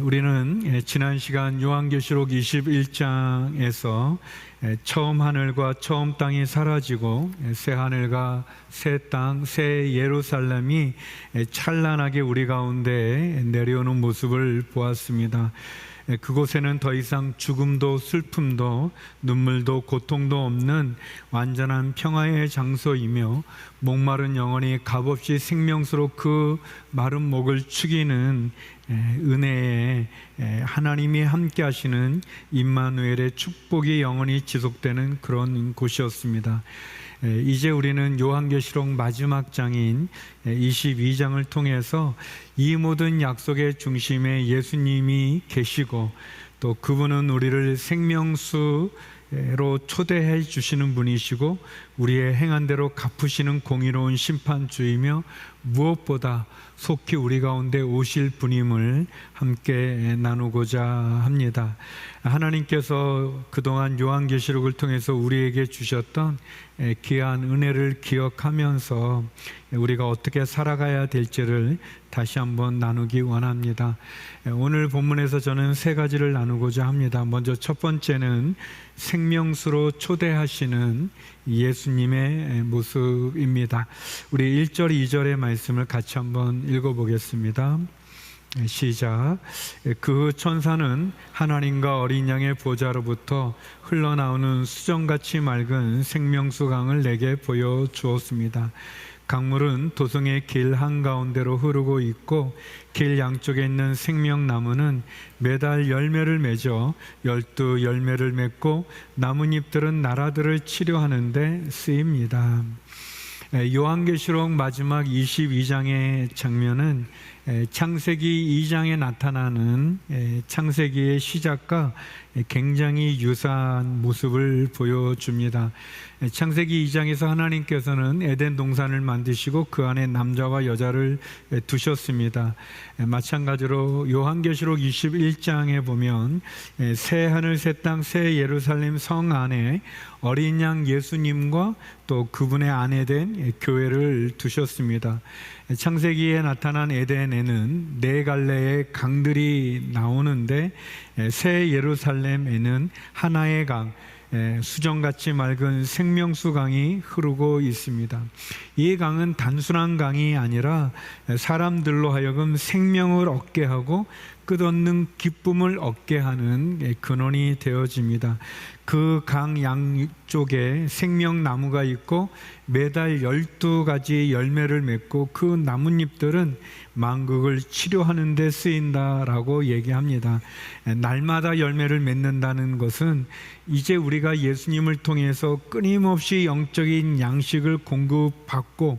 우리는 지난 시간 요한계시록 21장에서 처음 하늘과 처음 땅이 사라지고 새 하늘과 새 땅, 새 예루살렘이 찬란하게 우리 가운데 내려오는 모습을 보았습니다. 그곳에는 더 이상 죽음도 슬픔도 눈물도 고통도 없는 완전한 평화의 장소이며 목마른 영혼이 값없이 생명수로 그 마른 목을 축이는 은혜에 하나님이 함께 하시는 임마누엘의 축복이 영원히 지속되는 그런 곳이었습니다. 이제 우리는 요한계시록 마지막 장인 22장을 통해서 이 모든 약속의 중심에 예수님이 계시고 또 그분은 우리를 생명수로 초대해 주시는 분이시고 우리의 행한 대로 갚으시는 공의로운 심판주이며 무엇보다 속히 우리 가운데 오실 분임을 함께 나누고자 합니다. 하나님께서 그동안 요한계시록을 통해서 우리에게 주셨던 귀한 은혜를 기억하면서 우리가 어떻게 살아가야 될지를 다시 한번 나누기 원합니다. 오늘 본문에서 저는 세 가지를 나누고자 합니다. 먼저 첫 번째는 생명수로 초대하시는 예수님의 모습입니다. 우리 1절, 2절의 말씀을 같이 한번 읽어보겠습니다. 시작. 그 천사는 하나님과 어린 양의 보좌로부터 흘러나오는 수정같이 맑은 생명수 강을 내게 보여주었습니다. 강물은 도성의 길 한가운데로 흐르고 있고 길 양쪽에 있는 생명나무는 매달 열매를 맺어 12열매를 맺고 나뭇잎들은 나라들을 치료하는 데 쓰입니다. 요한계시록 마지막 22장의 장면은 창세기 2장에 나타나는 창세기의 시작과 굉장히 유사한 모습을 보여줍니다. 창세기 2장에서 하나님께서는 에덴 동산을 만드시고 그 안에 남자와 여자를 두셨습니다. 마찬가지로 요한계시록 21장에 보면 새 하늘 새 땅 새 예루살렘 성 안에 어린 양 예수님과 또 그분의 아내된 교회를 두셨습니다. 창세기에 나타난 에덴에는 네 갈래의 강들이 나오는데 새 예루살렘에는 하나의 강, 수정같이 맑은 생명수 강이 흐르고 있습니다. 이 강은 단순한 강이 아니라 사람들로 하여금 생명을 얻게 하고 끝없는 기쁨을 얻게 하는 근원이 되어집니다. 그 강 양쪽에 생명나무가 있고 매달 12가지 열매를 맺고 그 나뭇잎들은 만국을 치료하는 데 쓰인다라고 얘기합니다. 날마다 열매를 맺는다는 것은 이제 우리가 예수님을 통해서 끊임없이 영적인 양식을 공급받고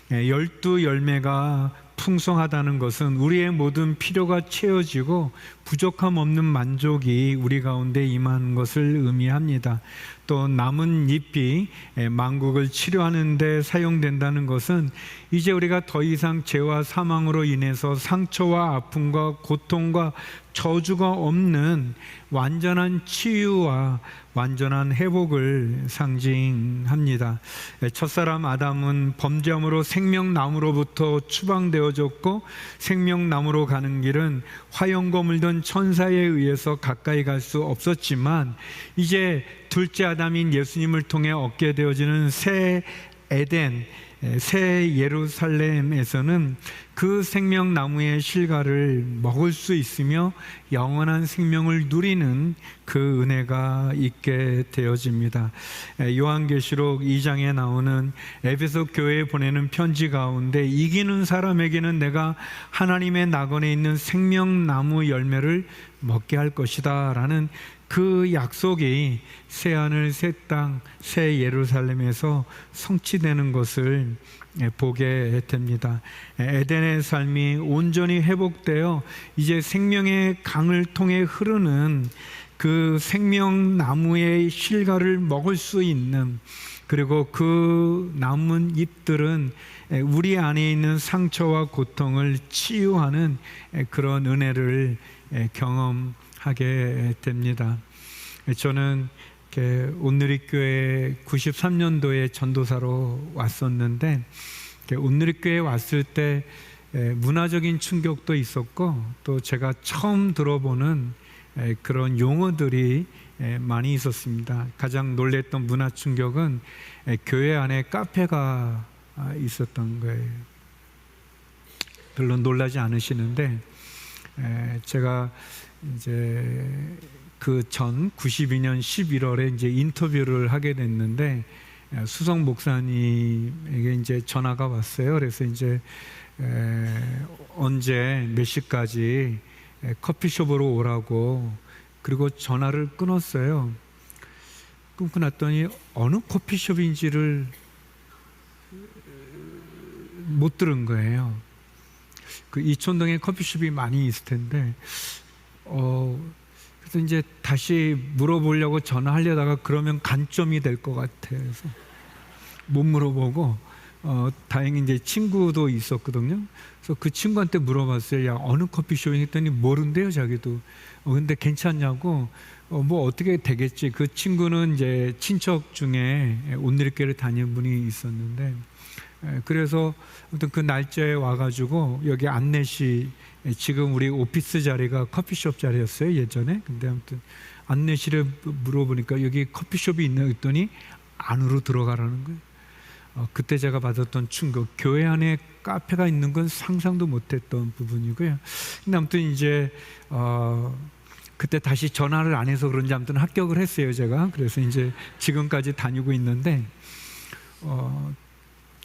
12열매가 풍성하다는 것은 우리의 모든 필요가 채워지고 부족함 없는 만족이 우리 가운데 임하는 것을 의미합니다. 또 남은 잎이 만국을 치료하는 데 사용된다는 것은 이제 우리가 더 이상 죄와 사망으로 인해서 상처와 아픔과 고통과 저주가 없는 완전한 치유와 완전한 회복을 상징합니다. 첫사람 아담은 범죄함으로 생명나무로부터 추방되어졌고 생명나무로 가는 길은 화염과 물든 천사에 의해서 가까이 갈 수 없었지만 이제 둘째 아담인 예수님을 통해 얻게 되어지는 새 에덴, 새 예루살렘에서는 그 생명나무의 실과를 먹을 수 있으며 영원한 생명을 누리는 그 은혜가 있게 되어집니다. 요한계시록 2장에 나오는 에베소 교회에 보내는 편지 가운데 이기는 사람에게는 내가 하나님의 낙원에 있는 생명나무 열매를 먹게 할 것이다 라는 그 약속이 새하늘 새 땅 새 예루살렘에서 성취되는 것을 보게 됩니다. 에덴의 삶이 온전히 회복되어 이제 생명의 강을 통해 흐르는 그 생명나무의 실과를 먹을 수 있는, 그리고 그 남은 잎들은 우리 안에 있는 상처와 고통을 치유하는 그런 은혜를 경험하게 됩니다. 저는 온누리교회 93년도에 전도사로 왔었는데 온누리교회에 왔을 때 문화적인 충격도 있었고 또 제가 처음 들어보는 그런 용어들이 많이 있었습니다. 가장 놀랬던 문화 충격은 교회 안에 카페가 있었던 거예요. 별로 놀라지 않으시는데 제가 이제 그 전 92년 11월에 이제 인터뷰를 하게 됐는데 수성 목사님에게 이제 전화가 왔어요. 그래서 이제 언제 몇 시까지 커피숍으로 오라고, 그리고 전화를 끊었어요. 끊고 났더니 어느 커피숍인지를 못 들은 거예요. 그 이촌동에 커피숍이 많이 있을 텐데 그래서 이제 다시 물어보려고 전화하려다가 그러면 간점이 될 것 같아서 못 물어보고 다행히 이제 친구도 있었거든요. 그래서 그 친구한테 물어봤어요. 야, 어느 커피숍이? 했더니 모른대요, 자기도. 근데 괜찮냐고. 뭐 어떻게 되겠지. 그 친구는 이제 친척 중에 온누리교회를 다니는 분이 있었는데, 그래서 아무튼 그 날짜에 와가지고 여기 안내시, 지금 우리 오피스 자리가 커피숍 자리였어요, 예전에. 근데 아무튼 안내실에 물어보니까 여기 커피숍이 있나 했더니 안으로 들어가라는 거예요. 그때 제가 받았던 충격, 교회 안에 카페가 있는 건 상상도 못했던 부분이고요. 근데 아무튼 이제 그때 다시 전화를 안 해서 그런지 아무튼 합격을 했어요, 제가. 그래서 이제 지금까지 다니고 있는데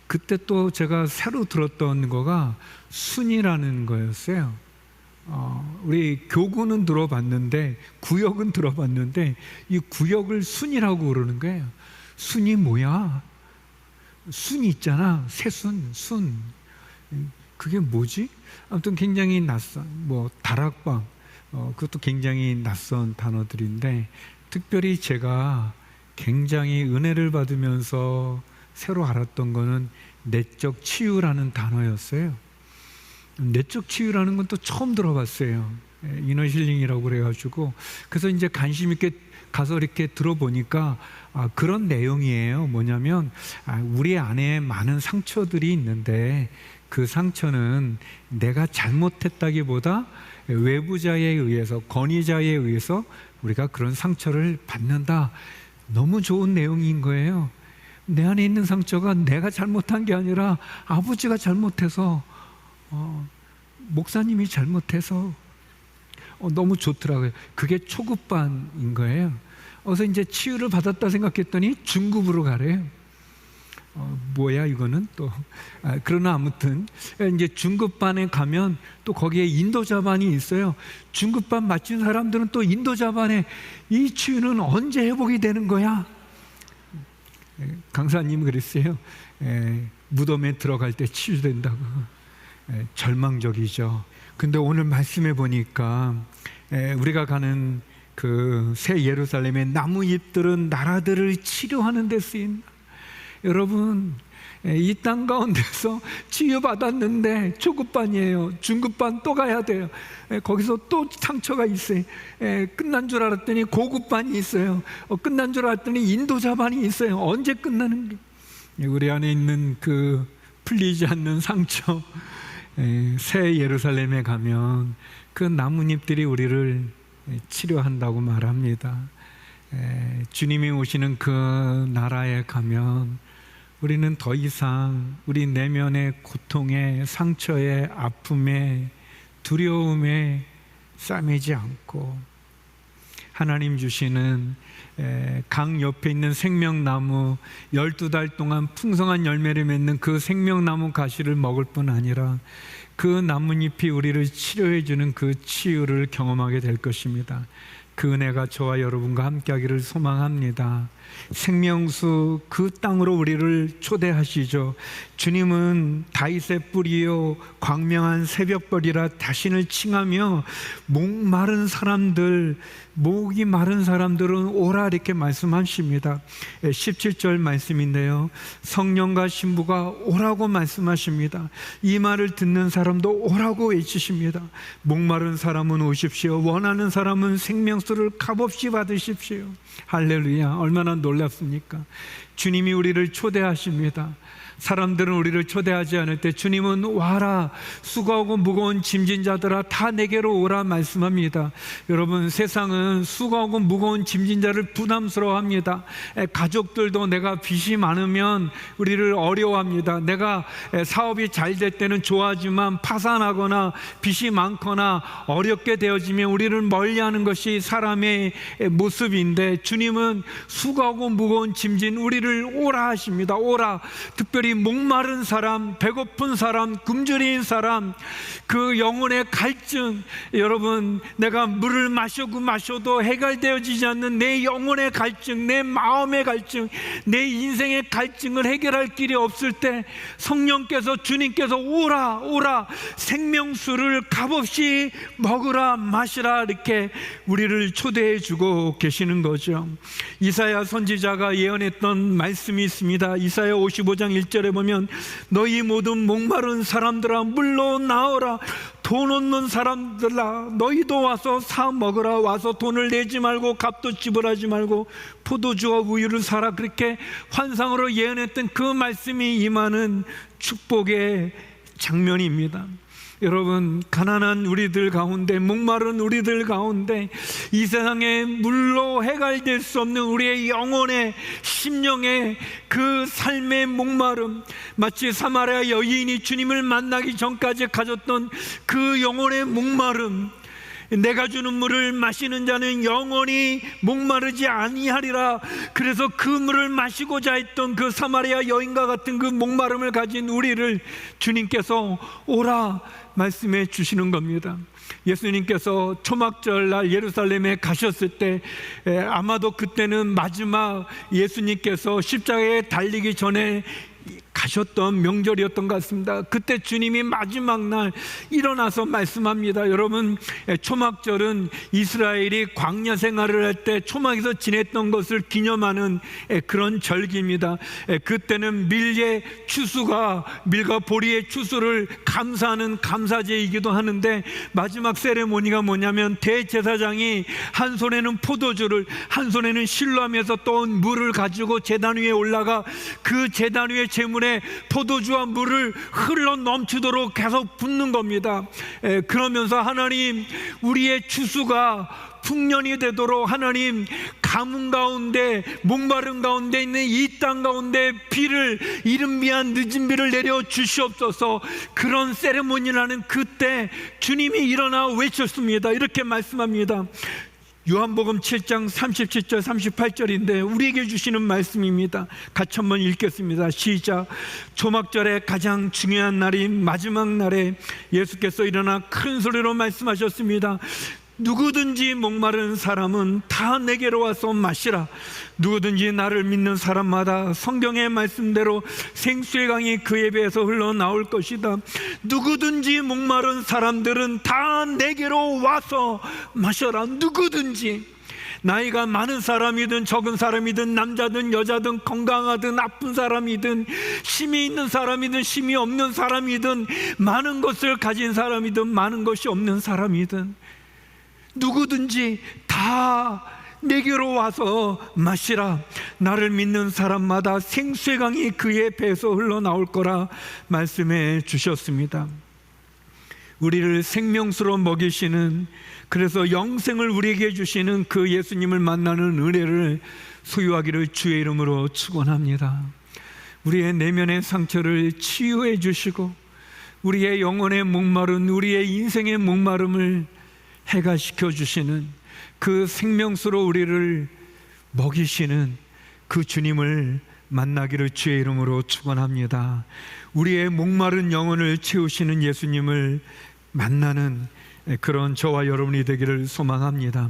그때 또 제가 새로 들었던 거가 순이라는 거였어요. 우리 교구는 들어봤는데, 구역은 들어봤는데 이 구역을 순이라고 그러는 거예요. 순이 뭐야? 순이 있잖아, 새순, 순. 그게 뭐지? 아무튼 굉장히 낯선, 뭐 다락방, 그것도 굉장히 낯선 단어들인데, 특별히 제가 굉장히 은혜를 받으면서 새로 알았던 거는 내적 치유라는 단어였어요. 내적 치유라는 건 또 처음 들어봤어요. 이너 힐링이라고 그래가지고. 그래서 이제 관심 있게 가서 이렇게 들어보니까 그런 내용이에요. 뭐냐면 우리 안에 많은 상처들이 있는데 그 상처는 내가 잘못했다기보다 외부자에 의해서, 권위자에 의해서 우리가 그런 상처를 받는다. 너무 좋은 내용인 거예요. 내 안에 있는 상처가 내가 잘못한 게 아니라 아버지가 잘못해서, 목사님이 잘못해서, 너무 좋더라고요. 그게 초급반인 거예요. 그래서 이제 치유를 받았다 생각했더니 중급으로 가래요. 뭐야 이거는 또. 그러나 아무튼 이제 중급반에 가면 또 거기에 인도자반이 있어요. 중급반 마친 사람들은 또 인도자반에 이 치유는 언제 회복이 되는 거야? 강사님 그랬어요. 무덤에 들어갈 때 치유된다고. 절망적이죠. 근데 오늘 말씀해 보니까 우리가 가는 그 새 예루살렘의 나무잎들은 나라들을 치료하는 데 쓰인다. 여러분, 이 땅 가운데서 치유받았는데 초급반이에요. 중급반 또 가야 돼요. 거기서 또 상처가 있어요. 끝난 줄 알았더니 고급반이 있어요. 끝난 줄 알았더니 인도자반이 있어요. 언제 끝나는 게? 우리 안에 있는 그 풀리지 않는 상처, 새 예루살렘에 가면 그 나뭇잎들이 우리를 치료한다고 말합니다. 주님이 오시는 그 나라에 가면 우리는 더 이상 우리 내면의 고통에, 상처에, 아픔에, 두려움에 싸매지 않고 하나님 주시는 강 옆에 있는 생명나무, 12달 동안 풍성한 열매를 맺는 그 생명나무 가시를 먹을 뿐 아니라 그 나뭇잎이 우리를 치료해 주는 그 치유를 경험하게 될 것입니다. 그 은혜가 저와 여러분과 함께하기를 소망합니다. 생명수 그 땅으로 우리를 초대하시죠. 주님은 다윗의 뿌리요 광명한 새벽벌이라 자신을 칭하며 목마른 사람들, 목이 마른 사람들은 오라 이렇게 말씀하십니다. 17절 말씀인데요, 성령과 신부가 오라고 말씀하십니다. 이 말을 듣는 사람도 오라고 외치십니다. 목마른 사람은 오십시오. 원하는 사람은 생명수를 값없이 받으십시오. 할렐루야. 얼마나 놀랍습니까? 주님이 우리를 초대하십니다. 사람들은 우리를 초대하지 않을 때 주님은 와라, 수고하고 무거운 짐진 자들아 다 내게로 오라 말씀합니다. 여러분, 세상은 수고하고 무거운 짐진 자를 부담스러워합니다. 가족들도 내가 빚이 많으면 우리를 어려워합니다. 내가 사업이 잘 될 때는 좋아하지만 파산하거나 빚이 많거나 어렵게 되어지면 우리를 멀리하는 것이 사람의 모습인데, 주님은 수고하고 무거운 짐진 우리를 오라 하십니다. 오라. 특별히 목마른 사람, 배고픈 사람, 굶주린 사람, 그 영혼의 갈증, 여러분, 내가 물을 마셔도 해결되어지지 않는 내 영혼의 갈증, 내 마음의 갈증, 내 인생의 갈증을 해결할 길이 없을 때 성령께서, 주님께서 오라, 오라, 생명수를 값없이 먹으라, 마시라, 이렇게 우리를 초대해 주고 계시는 거죠. 이사야 선지자가 예언했던 말씀이 있습니다. 이사야 55장 1절에 보면 너희 모든 목마른 사람들아 물로 나오라, 돈 없는 사람들아 너희도 와서 사 먹으라, 와서 돈을 내지 말고 값도 지불하지 말고 포도주와 우유를 사라, 그렇게 환상으로 예언했던 그 말씀이 임하는 축복의 장면입니다. 여러분, 가난한 우리들 가운데, 목마른 우리들 가운데, 이 세상에 물로 해결될 수 없는 우리의 영혼의, 심령의 그 삶의 목마름, 마치 사마리아 여인이 주님을 만나기 전까지 가졌던 그 영혼의 목마름, 내가 주는 물을 마시는 자는 영원히 목마르지 아니하리라. 그래서 그 물을 마시고자 했던 그 사마리아 여인과 같은 그 목마름을 가진 우리를 주님께서 오라 말씀해 주시는 겁니다. 예수님께서 초막절 날 예루살렘에 가셨을 때, 아마도 그때는 마지막 예수님께서 십자가에 달리기 전에 가셨던 명절이었던 것 같습니다. 그때 주님이 마지막 날 일어나서 말씀합니다. 여러분, 초막절은 이스라엘이 광야 생활을 할 때 초막에서 지냈던 것을 기념하는 그런 절기입니다. 그때는 밀의 추수가, 밀과 보리의 추수를 감사하는 감사제이기도 하는데, 마지막 세레모니가 뭐냐면 대제사장이 한 손에는 포도주를, 한 손에는 실로하면서 떠온 물을 가지고 제단 위에 올라가 그 제단 위에 제물에 포도주와 물을 흘러 넘치도록 계속 붓는 겁니다. 그러면서 하나님, 우리의 추수가 풍년이 되도록 하나님, 가뭄 가운데, 목마름 가운데 있는 이 땅 가운데 비를, 이른 비한 늦은 비를 내려 주시옵소서. 그런 세레모니라는 그때 주님이 일어나 외쳤습니다. 이렇게 말씀합니다. 요한복음 7장 37절 38절인데 우리에게 주시는 말씀입니다. 같이 한번 읽겠습니다. 시작. 초막절의 가장 중요한 날인 마지막 날에 예수께서 일어나 큰 소리로 말씀하셨습니다. 누구든지 목마른 사람은 다 내게로 와서 마시라. 누구든지 나를 믿는 사람마다 성경의 말씀대로 생수의 강이 그의 배에서 흘러나올 것이다. 누구든지 목마른 사람들은 다 내게로 와서 마셔라. 누구든지, 나이가 많은 사람이든 적은 사람이든 남자든 여자든 건강하든 아픈 사람이든 힘이 있는 사람이든 힘이 없는 사람이든 많은 것을 가진 사람이든 많은 것이 없는 사람이든 누구든지 다 내게로 와서 마시라. 나를 믿는 사람마다 생수의 강이 그의 배에서 흘러나올 거라 말씀해 주셨습니다. 우리를 생명수로 먹이시는, 그래서 영생을 우리에게 주시는 그 예수님을 만나는 은혜를 소유하기를 주의 이름으로 축원합니다. 우리의 내면의 상처를 치유해 주시고 우리의 영혼의 목마른, 우리의 인생의 목마름을 해가시켜 주시는 그 생명수로 우리를 먹이시는 그 주님을 만나기를 주의 이름으로 축원합니다. 우리의 목마른 영혼을 채우시는 예수님을 만나는 그런 저와 여러분이 되기를 소망합니다.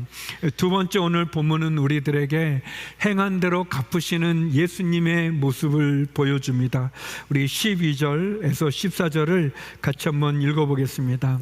두 번째, 오늘 본문은 우리들에게 행한 대로 갚으시는 예수님의 모습을 보여줍니다. 우리 12절에서 14절을 같이 한번 읽어보겠습니다.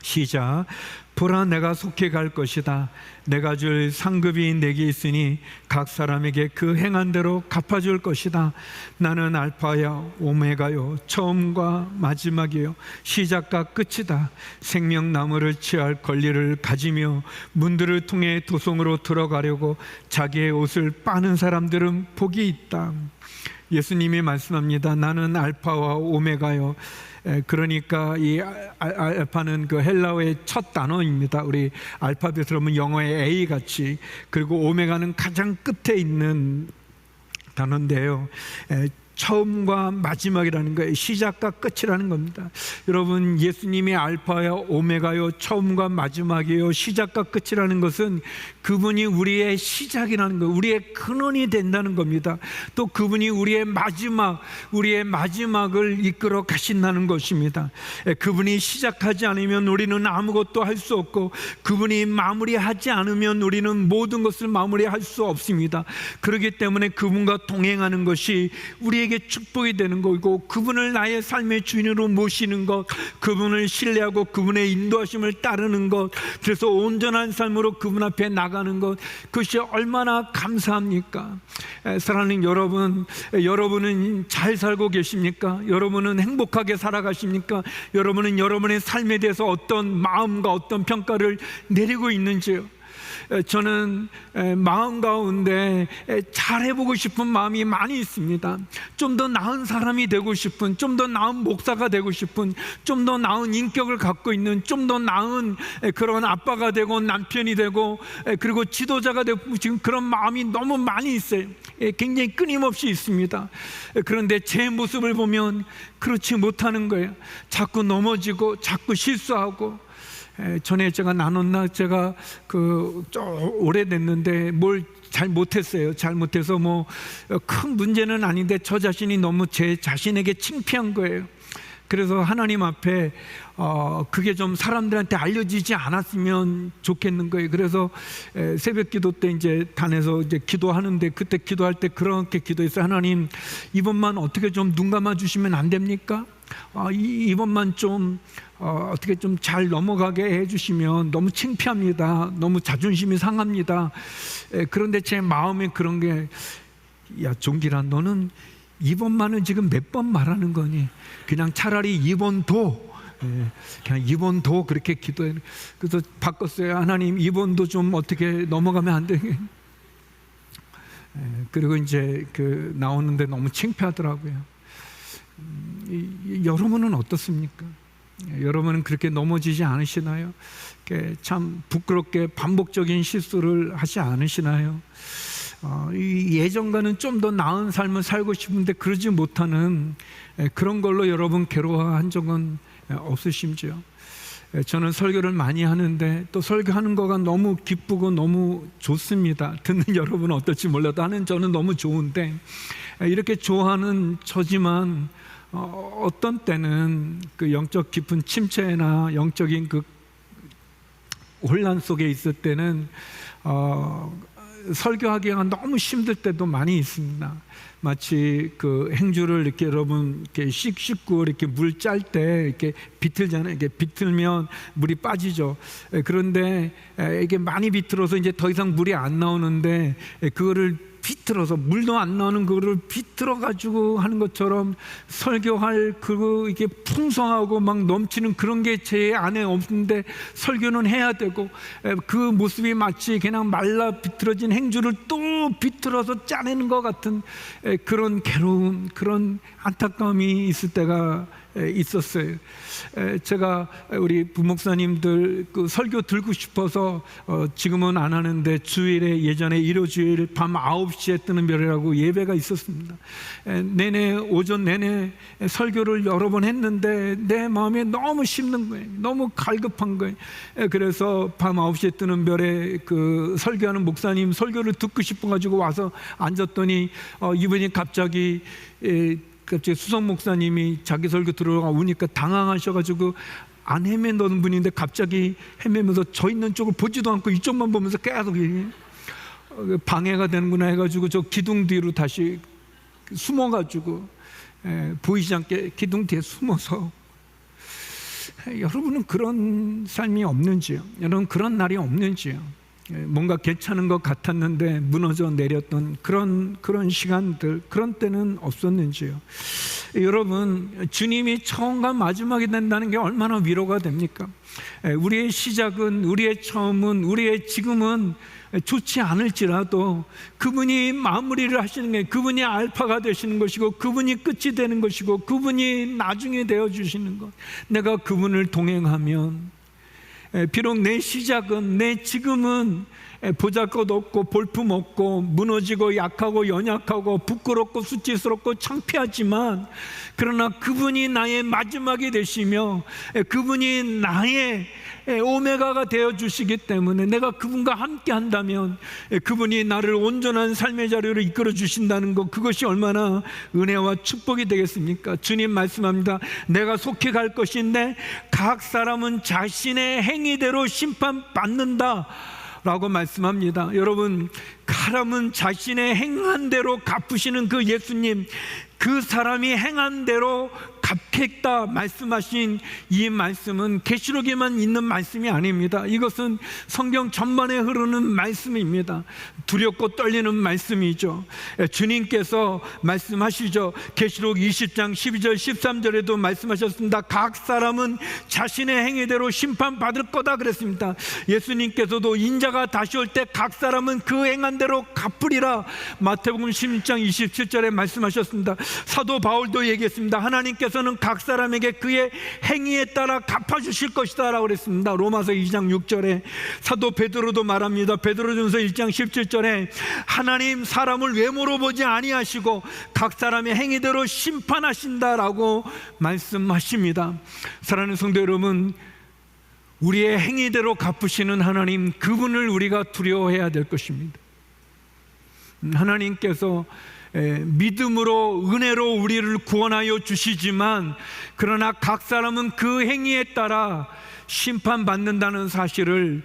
시작. 보라, 내가 속히 갈 것이다. 내가 줄 상급이 내게 있으니 각 사람에게 그 행한 대로 갚아줄 것이다. 나는 알파야 오메가요, 처음과 마지막이요, 시작과 끝이다. 생명나무를 취할 권리를 가지며 문들을 통해 도성으로 들어가려고 자기의 옷을 빠는 사람들은 복이 있다. 예수님이 말씀합니다. 나는 알파와 오메가요. 그러니까 이 알파는 그 헬라어의 첫 단어입니다. 우리 알파벳으로 하면 영어의 A 같이. 그리고 오메가는 가장 끝에 있는 단어인데요. 처음과 마지막이라는 거예요. 시작과 끝이라는 겁니다. 여러분, 예수님이 알파요 오메가요, 처음과 마지막이요, 시작과 끝이라는 것은 그분이 우리의 시작이라는 거, 우리의 근원이 된다는 겁니다. 또 그분이 우리의 마지막을 이끌어 가신다는 것입니다. 그분이 시작하지 않으면 우리는 아무것도 할 수 없고, 그분이 마무리하지 않으면 우리는 모든 것을 마무리할 수 없습니다. 그렇기 때문에 그분과 동행하는 것이 우리에게 축복이 되는 것이고, 그분을 나의 삶의 주인으로 모시는 것, 그분을 신뢰하고 그분의 인도하심을 따르는 것, 그래서 온전한 삶으로 그분 앞에 나가는 것, 그것이 얼마나 감사합니까? 사랑하는 여러분, 여러분은 잘 살고 계십니까? 여러분은 행복하게 살아가십니까? 여러분은 여러분의 삶에 대해서 어떤 마음과 어떤 평가를 내리고 있는지요? 저는 마음 가운데 잘해보고 싶은 마음이 많이 있습니다. 좀 더 나은 사람이 되고 싶은, 좀 더 나은 목사가 되고 싶은, 좀 더 나은 인격을 갖고 있는, 좀 더 나은 그런 아빠가 되고 남편이 되고, 그리고 지도자가 되고, 지금 그런 마음이 너무 많이 있어요. 굉장히 끊임없이 있습니다. 그런데 제 모습을 보면 그렇지 못하는 거예요. 자꾸 넘어지고 자꾸 실수하고. 전에 제가 나눴나, 제가 오래됐는데 뭘 잘 못했어요. 잘못해서 뭐 큰 문제는 아닌데 저 자신이 너무 제 자신에게 창피한 거예요. 그래서 하나님 앞에 그게 좀 사람들한테 알려지지 않았으면 좋겠는 거예요. 그래서 새벽 기도 때 이제 단에서 이제 기도하는데, 그때 기도할 때 그렇게 기도했어요. 하나님, 이번만 어떻게 좀 눈 감아 주시면 안 됩니까? 이번만 좀 어떻게 좀 잘 넘어가게 해주시면 너무 창피합니다. 너무 자존심이 상합니다. 그런데 제 마음에 그런 게, 야 종길아, 너는 이번만은 지금 몇 번 말하는 거니? 그냥 차라리 이번도, 그냥 이번도 그렇게 기도해. 그래서 바꿨어요. 하나님, 이번도 좀 어떻게 넘어가면 안 되게. 그리고 이제 나오는데 너무 창피하더라고요. 여러분은 어떻습니까? 여러분은 그렇게 넘어지지 않으시나요? 참 부끄럽게 반복적인 실수를 하지 않으시나요? 예전과는 좀 더 나은 삶을 살고 싶은데 그러지 못하는 그런 걸로 여러분 괴로워한 적은 없으신지요? 저는 설교를 많이 하는데 또 설교하는 거가 너무 기쁘고 너무 좋습니다. 듣는 여러분은 어떨지 몰라도 하는 저는 너무 좋은데, 이렇게 좋아하는 저지만 어떤 때는 그 영적 깊은 침체나 영적인 그 혼란 속에 있을 때는 설교하기가 너무 힘들 때도 많이 있습니다. 마치 그 행주를 이렇게 여러분 이렇게 씻고 이렇게 물 짤 때 이렇게 비틀잖아요. 이렇게 비틀면 물이 빠지죠. 그런데 이게 많이 비틀어서 이제 더 이상 물이 안 나오는데, 그거를 비틀어서 물도 안 나오는 그거를 비틀어 가지고 하는 것처럼 설교할 이게 풍성하고 막 넘치는 그런 게 제 안에 없는데 설교는 해야 되고, 그 모습이 마치 그냥 말라 비틀어진 행주를 또 비틀어서 짜내는 것 같은 그런 괴로움, 그런 안타까움이 있을 때가 있었어요. 제가 우리 부목사님들 그 설교 들고 싶어서 지금은 안 하는데 주일에, 예전에 일요주일 밤 9시에 뜨는 별이라고 예배가 있었습니다. 오전 내내 설교를 여러 번 했는데 내 마음에 너무 힘든 거예요. 너무 갈급한 거예요. 그래서 밤 9시에 뜨는 별에 그 설교하는 목사님 설교를 듣고 싶어가지고 와서 앉았더니 이분이 갑자기 수석 목사님이 자기 설교 들어오니까 당황하셔가지고 안 헤매던 분인데 갑자기 헤매면서 저 있는 쪽을 보지도 않고 이쪽만 보면서 계속 방해가 되는구나 해가지고 저 기둥 뒤로 다시 숨어가지고 보이지 않게 기둥 뒤에 숨어서, 여러분은 그런 삶이 없는지요? 여러분 그런 날이 없는지요? 뭔가 괜찮은 것 같았는데 무너져 내렸던 그런 시간들, 그런 때는 없었는지요? 여러분, 주님이 처음과 마지막이 된다는 게 얼마나 위로가 됩니까? 우리의 시작은, 우리의 처음은, 우리의 지금은 좋지 않을지라도 그분이 마무리를 하시는 게, 그분이 알파가 되시는 것이고, 그분이 끝이 되는 것이고, 그분이 나중에 되어주시는 것, 내가 그분을 동행하면 비록 내 시작은, 내 지금은 보잘것없고 볼품없고 무너지고 약하고 연약하고 부끄럽고 수치스럽고 창피하지만, 그러나 그분이 나의 마지막이 되시며 그분이 나의 오메가가 되어주시기 때문에 내가 그분과 함께 한다면 그분이 나를 온전한 삶의 자리로 이끌어 주신다는 것, 그것이 얼마나 은혜와 축복이 되겠습니까? 주님 말씀합니다. 내가 속히 갈 것인데 각 사람은 자신의 행위대로 심판받는다 라고 말씀합니다. 여러분, 사람은 자신의 행한 대로 갚으시는 그 예수님, 그 사람이 행한 대로 갚겠다 말씀하신 이 말씀은 계시록에만 있는 말씀이 아닙니다. 이것은 성경 전반에 흐르는 말씀입니다. 두렵고 떨리는 말씀이죠. 주님께서 말씀하시죠. 계시록 20장 12절 13절에도 말씀하셨습니다. 각 사람은 자신의 행위대로 심판받을 거다 그랬습니다. 예수님께서도 인자가 다시 올 때 각 사람은 그 행한 대로 갚으리라 마태복음 16장 27절에 말씀하셨습니다. 사도 바울도 얘기했습니다. 하나님께서는 각 사람에게 그의 행위에 따라 갚아주실 것이다 라고 그랬습니다. 로마서 2장 6절에 사도 베드로도 말합니다. 베드로전서 1장 17절에 하나님 사람을 외모로 보지 아니하시고 각 사람의 행위대로 심판하신다라고 말씀하십니다. 사랑하는 성도 여러분, 우리의 행위대로 갚으시는 하나님, 그분을 우리가 두려워해야 될 것입니다. 하나님께서 믿음으로 은혜로 우리를 구원하여 주시지만, 그러나 각 사람은 그 행위에 따라 심판받는다는 사실을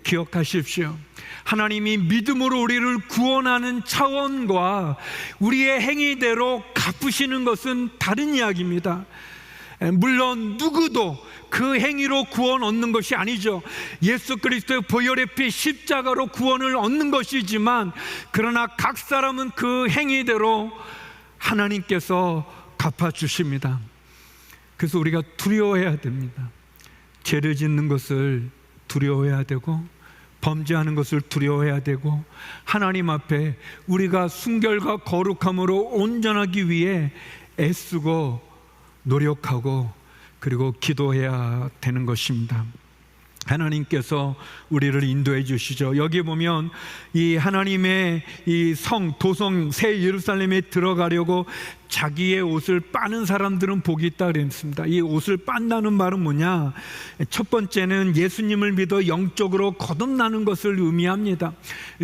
기억하십시오. 하나님이 믿음으로 우리를 구원하는 차원과 우리의 행위대로 갚으시는 것은 다른 이야기입니다. 물론 누구도 그 행위로 구원 얻는 것이 아니죠. 예수 그리스도의 보혈의 피 십자가로 구원을 얻는 것이지만, 그러나 각 사람은 그 행위대로 하나님께서 갚아주십니다. 그래서 우리가 두려워해야 됩니다. 죄를 짓는 것을 두려워해야 되고, 범죄하는 것을 두려워해야 되고, 하나님 앞에 우리가 순결과 거룩함으로 온전하기 위해 애쓰고 노력하고 그리고 기도해야 되는 것입니다. 하나님께서 우리를 인도해 주시죠. 여기 보면 이 하나님의 이 성, 도성, 새 예루살렘에 들어가려고 자기의 옷을 빠는 사람들은 복이 있다 그랬습니다. 이 옷을 빤다는 말은 뭐냐? 첫 번째는 예수님을 믿어 영적으로 거듭나는 것을 의미합니다.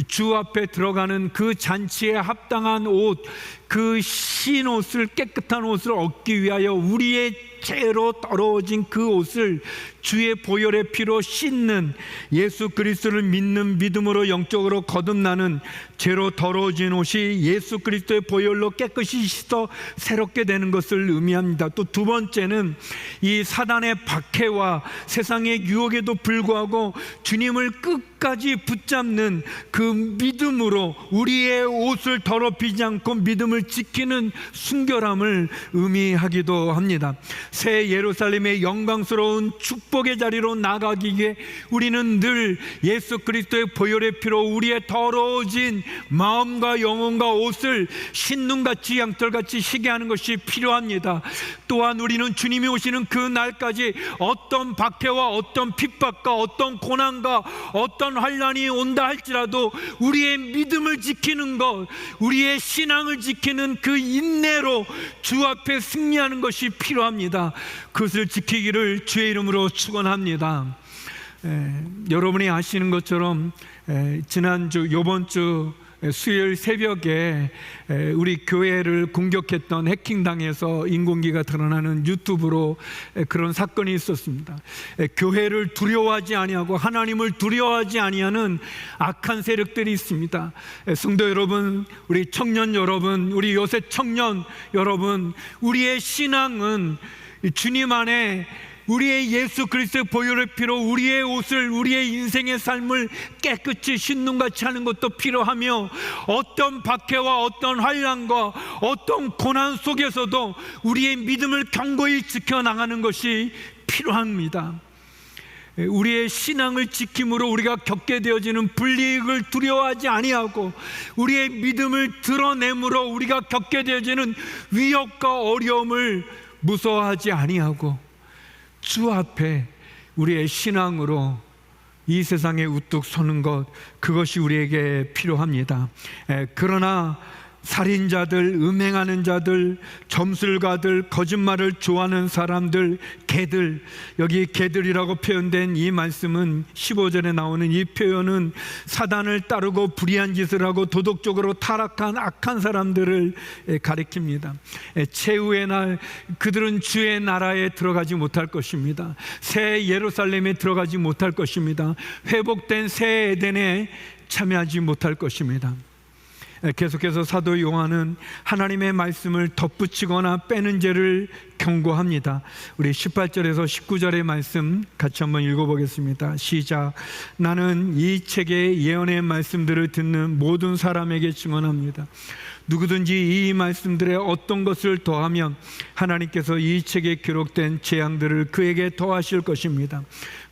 주 앞에 들어가는 그 잔치에 합당한 옷, 그 신 옷을, 깨끗한 옷을 얻기 위하여 우리의 죄로 더러워진 그 옷을 주의 보혈의 피로 씻는, 예수 그리스도를 믿는 믿음으로 영적으로 거듭나는, 죄로 더러워진 옷이 예수 그리스도의 보혈로 깨끗이 씻어 새롭게 되는 것을 의미합니다. 또 두 번째는 이 사단의 박해와 세상의 유혹에도 불구하고 주님을 끝까지 붙잡는 그 믿음으로 우리의 옷을 더럽히지 않고 믿음을 지키는 순결함을 의미하기도 합니다. 새 예루살렘의 영광스러운 축복의 자리로 나가기 위해 우리는 늘 예수 그리스도의 보혈의 피로 우리의 더러워진 마음과 영혼과 옷을 신눈같이 양털같이 희게 하는 것이 필요합니다. 또한 우리는 주님이 오시는 그 날까지 어떤 박해와 어떤 핍박과 어떤 고난과 어떤 환난이 온다 할지라도 우리의 믿음을 지키는 것, 우리의 신앙을 지키는 그 인내로 주 앞에 승리하는 것이 필요합니다. 그것을 지키기를 주의 이름으로 축원합니다. 여러분이 아시는 것처럼 지난주, 요번주 수요일 새벽에 우리 교회를 공격했던 해킹당해서 인공기가 드러나는 유튜브로 그런 사건이 있었습니다. 교회를 두려워하지 아니하고 하나님을 두려워하지 아니하는 악한 세력들이 있습니다. 성도 여러분, 우리 청년 여러분, 우리 요새 청년 여러분, 우리의 신앙은 주님 안에 우리의 예수 그리스도의 보혈의 피로 우리의 옷을, 우리의 인생의 삶을 깨끗이 씻는 같이 하는 것도 필요하며, 어떤 박해와 어떤 환난과 어떤 고난 속에서도 우리의 믿음을 견고히 지켜나가는 것이 필요합니다. 우리의 신앙을 지킴으로 우리가 겪게 되어지는 불이익을 두려워하지 아니하고, 우리의 믿음을 드러내므로 우리가 겪게 되어지는 위협과 어려움을 무서워하지 아니하고, 주 앞에 우리의 신앙으로 이 세상에 우뚝 서는 것, 그것이 우리에게 필요합니다. 그러나 살인자들, 음행하는 자들, 점술가들, 거짓말을 좋아하는 사람들, 개들, 여기 개들이라고 표현된 이 말씀은 15절에 나오는 이 표현은 사단을 따르고 불의한 짓을 하고 도덕적으로 타락한 악한 사람들을 가리킵니다. 최후의 날 그들은 주의 나라에 들어가지 못할 것입니다. 새 예루살렘에 들어가지 못할 것입니다. 회복된 새 에덴에 참여하지 못할 것입니다. 계속해서 사도 요한은 하나님의 말씀을 덧붙이거나 빼는 죄를 경고합니다. 우리 18절에서 19절의 말씀 같이 한번 읽어보겠습니다. 시작. 나는 이 책의 예언의 말씀들을 듣는 모든 사람에게 증언합니다. 누구든지 이 말씀들에 어떤 것을 더하면 하나님께서 이 책에 기록된 재앙들을 그에게 더하실 것입니다.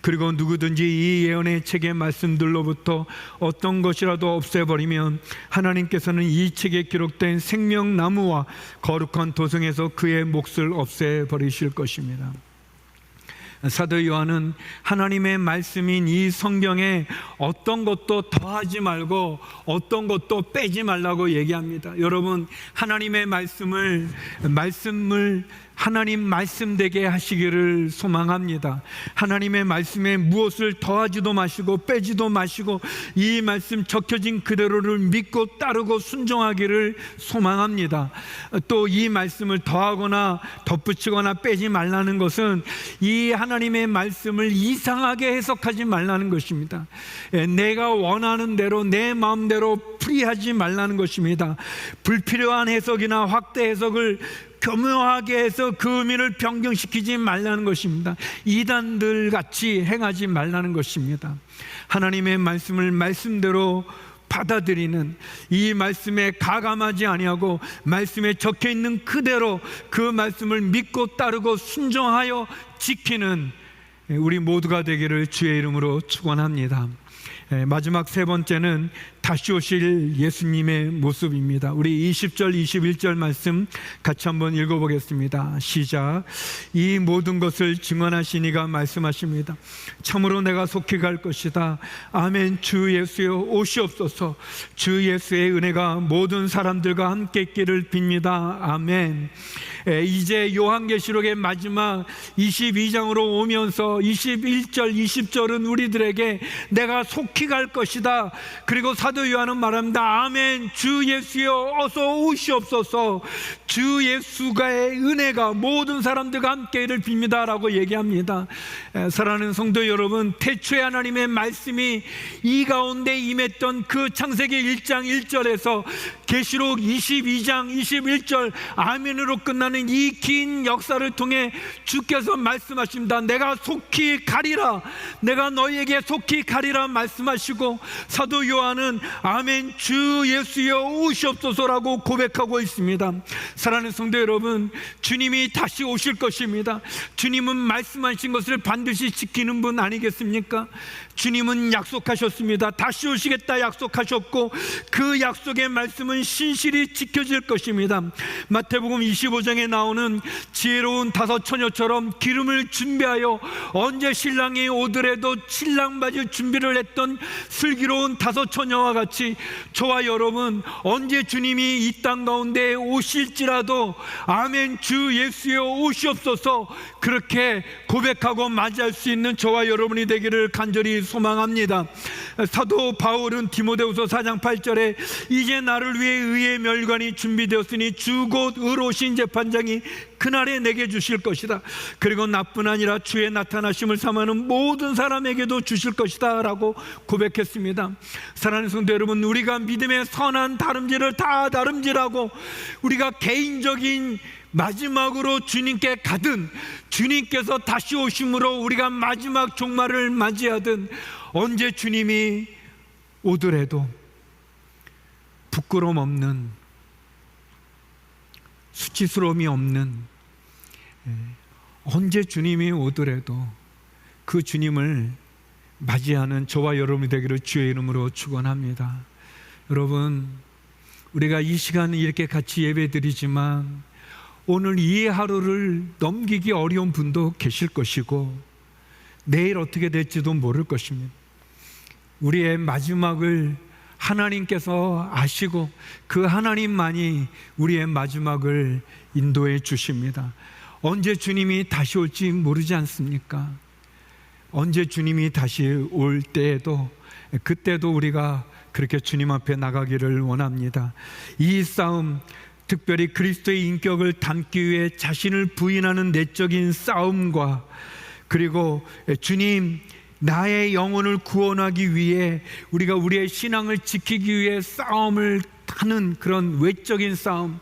그리고 누구든지 이 예언의 책의 말씀들로부터 어떤 것이라도 없애버리면 하나님께서는 이 책에 기록된 생명나무와 거룩한 도성에서 그의 몫을 없애버리실 것입니다. 사도 요한은 하나님의 말씀인 이 성경에 어떤 것도 더하지 말고 어떤 것도 빼지 말라고 얘기합니다. 여러분, 하나님의 말씀을 하나님 말씀되게 하시기를 소망합니다. 하나님의 말씀에 무엇을 더하지도 마시고 빼지도 마시고 이 말씀 적혀진 그대로를 믿고 따르고 순종하기를 소망합니다. 또 이 말씀을 더하거나 덧붙이거나 빼지 말라는 것은 이 하나님의 말씀을 이상하게 해석하지 말라는 것입니다. 내가 원하는 대로 내 마음대로 풀이하지 말라는 것입니다. 불필요한 해석이나 확대 해석을 교묘하게 해서 그 의미를 변경시키지 말라는 것입니다. 이단들 같이 행하지 말라는 것입니다. 하나님의 말씀을 말씀대로 받아들이는, 이 말씀에 가감하지 아니하고 말씀에 적혀 있는 그대로 그 말씀을 믿고 따르고 순종하여 지키는 우리 모두가 되기를 주의 이름으로 축원합니다. 마지막 세 번째는 다시 오실 예수님의 모습입니다. 우리 20절 21절 말씀 같이 한번 읽어보겠습니다. 시작. 이 모든 것을 증언하신 이가 말씀하십니다. 참으로 내가 속히 갈 것이다. 아멘. 주 예수여 오시옵소서. 주 예수의 은혜가 모든 사람들과 함께 있기를 빕니다. 아멘. 이제 요한계시록의 마지막 22장으로 오면서 21절 20절은 우리들에게 내가 속히 갈 것이다. 그리고 사도 요한은 말합니다. 아멘. 주 예수여 어서 오시옵소서. 주 예수가의 은혜가 모든 사람들과 함께를 빕니다 라고 얘기합니다. 사랑하는 성도 여러분, 태초에 하나님의 말씀이 이 가운데 임했던 그 창세기 1장 1절에서 계시록 22장 21절 아멘으로 끝나는 이 긴 역사를 통해 주께서 말씀하십니다. 내가 속히 가리라. 내가 너희에게 속히 가리라 말씀하시고, 사도 요한은 아멘 주 예수여 오시옵소서라고 고백하고 있습니다. 사랑하는 성도 여러분, 주님이 다시 오실 것입니다. 주님은 말씀하신 것을 반드시 지키는 분 아니겠습니까? 주님은 약속하셨습니다. 다시 오시겠다 약속하셨고 그 약속의 말씀은 신실히 지켜질 것입니다. 마태복음 25장에 나오는 지혜로운 다섯 처녀처럼 기름을 준비하여 언제 신랑이 오더라도 신랑 맞을 준비를 했던 슬기로운 다섯 처녀와 같이 저와 여러분 언제 주님이 이 땅 가운데 오실지라도 아멘 주 예수여 오시옵소서 그렇게 고백하고 맞이할 수 있는 저와 여러분이 되기를 간절히 소망합니다. 사도 바울은 디모데후서 4장 8절에 이제 나를 위해 의의 멸관이 준비되었으니 주 곧 의로우신 재판장이 그날에 내게 주실 것이다. 그리고 나뿐 아니라 주의 나타나심을 삼하는 모든 사람에게도 주실 것이다 라고 고백했습니다. 사랑하는 성도 여러분, 우리가 믿음의 선한 다름질을 다 다름질하고 우리가 개인적인 마지막으로 주님께 가든, 주님께서 다시 오심으로 우리가 마지막 종말을 맞이하든, 언제 주님이 오더라도 부끄러움 없는, 수치스러움이 없는, 언제 주님이 오더라도 그 주님을 맞이하는 저와 여러분이 되기를 주의 이름으로 축원합니다. 여러분, 우리가 이 시간 이렇게 같이 예배드리지만 오늘 이 하루를 넘기기 어려운 분도 계실 것이고 내일 어떻게 될지도 모를 것입니다. 우리의 마지막을 하나님께서 아시고 그 하나님만이 우리의 마지막을 인도해 주십니다. 언제 주님이 다시 올지 모르지 않습니까? 언제 주님이 다시 올 때에도, 그때도 우리가 그렇게 주님 앞에 나가기를 원합니다. 이 싸움, 특별히 그리스도의 인격을 담기 위해 자신을 부인하는 내적인 싸움과, 그리고 주님, 나의 영혼을 구원하기 위해 우리가 우리의 신앙을 지키기 위해 싸움을 하는 그런 외적인 싸움,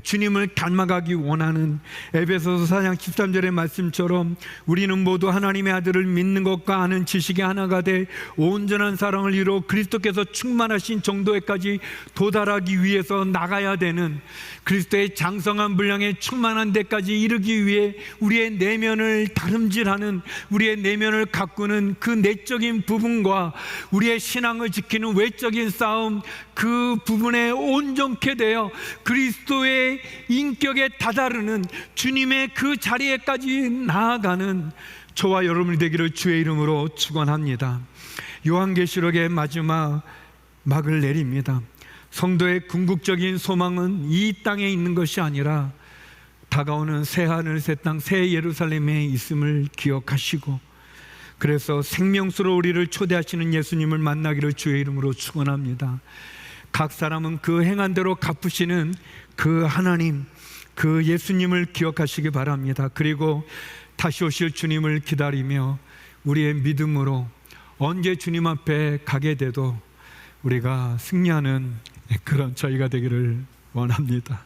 주님을 닮아가기 원하는, 에베소서 4장 13절의 말씀처럼 우리는 모두 하나님의 아들을 믿는 것과 아는 지식이 하나가 돼 온전한 사랑을 이루어 그리스도께서 충만하신 정도에까지 도달하기 위해서 나가야 되는, 그리스도의 장성한 분량에 충만한 데까지 이르기 위해 우리의 내면을 다름질하는, 우리의 내면을 가꾸는 그 내적인 부분과 우리의 신앙을 지키는 외적인 싸움, 그 부분에 온전케 되어 그리스도의 인격에 다다르는 주님의 그 자리에까지 나아가는 저와 여러분이 되기를 주의 이름으로 축원합니다. 요한계시록의 마지막 막을 내립니다. 성도의 궁극적인 소망은 이 땅에 있는 것이 아니라 다가오는 새하늘 새 땅 새 예루살렘에 있음을 기억하시고, 그래서 생명수로 우리를 초대하시는 예수님을 만나기를 주의 이름으로 축원합니다. 각 사람은 그 행한 대로 갚으시는 그 하나님, 그 예수님을 기억하시기 바랍니다. 그리고 다시 오실 주님을 기다리며 우리의 믿음으로 언제 주님 앞에 가게 돼도 우리가 승리하는 그런 저희가 되기를 원합니다.